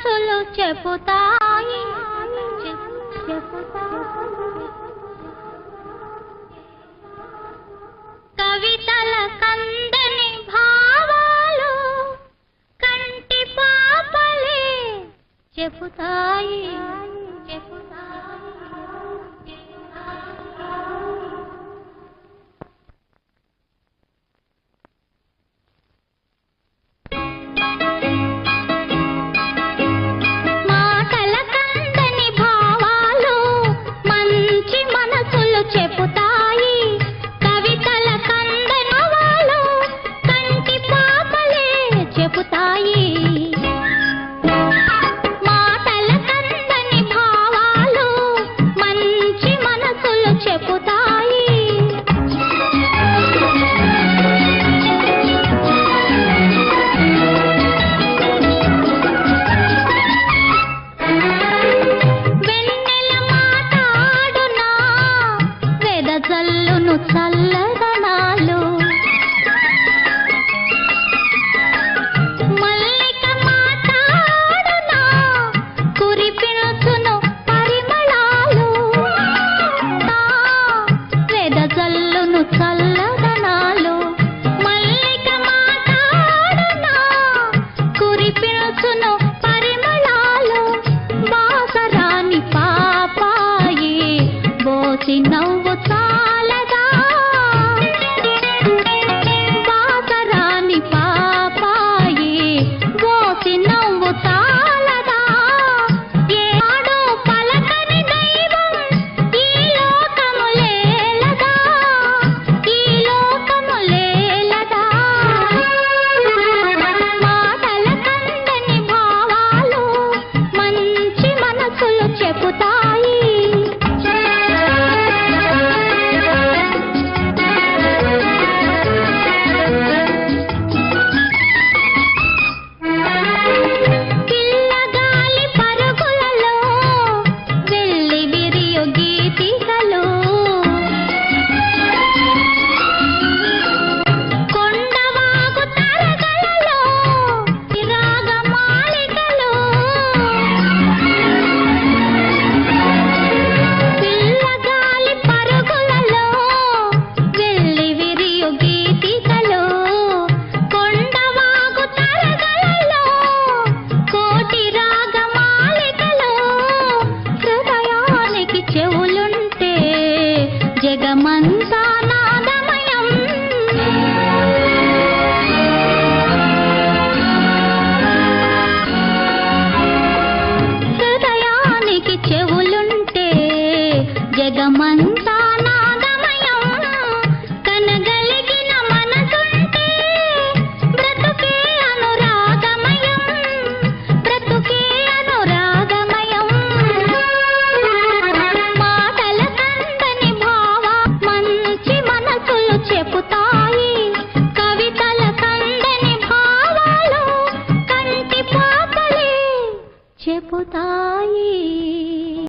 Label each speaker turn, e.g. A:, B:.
A: మనసులు చెబుతాయి కవితల కందని భావాలు కంటి పాపలే చెబుతాయి మాటల కందని భావాలు మంచి మనసులు చెబుతాయి కవితల కందని భావాలు కంటి పాపలే చెబుతాయి మాటల కందని భావాలు మంచి మనసులు చెబుతాయి వెన్నెల మాటాడునా వెదజల్లును చల్లదనాలు మల్లిక మాటాడునా కురిపించును పరిమళాలు వెదజల్లును చల్లదనాలు మల్లిక మాటాడునా కురిపించును పరిమళాలు బాసరాని పాపాయి బోసి నవ్వు చాలదా బాసరాని పాపాయి బోసి నవ్వు చాలదా ఏనాడు పలకని దైవం ఈ లోకము లేలదా ఈ లోకము లేలదా మాటల కందని భావాలు మంచి మనసులు చెబుతాయి పిల్లగాలి పరుగులలో వెళ్ళి విరియు గీతికలు కొండవాగు తరగలలో రాగమాలికలు పిల్లగాలి పరుగులలో వెళ్ళి విరియు గీతికలు కొండవాగు తరగలలో కోటి రాగమాలికలు హృదయానికి చెవులుంటే జగమంతా నాదమయం హృదయానికి చెవులుంటే జగమంతా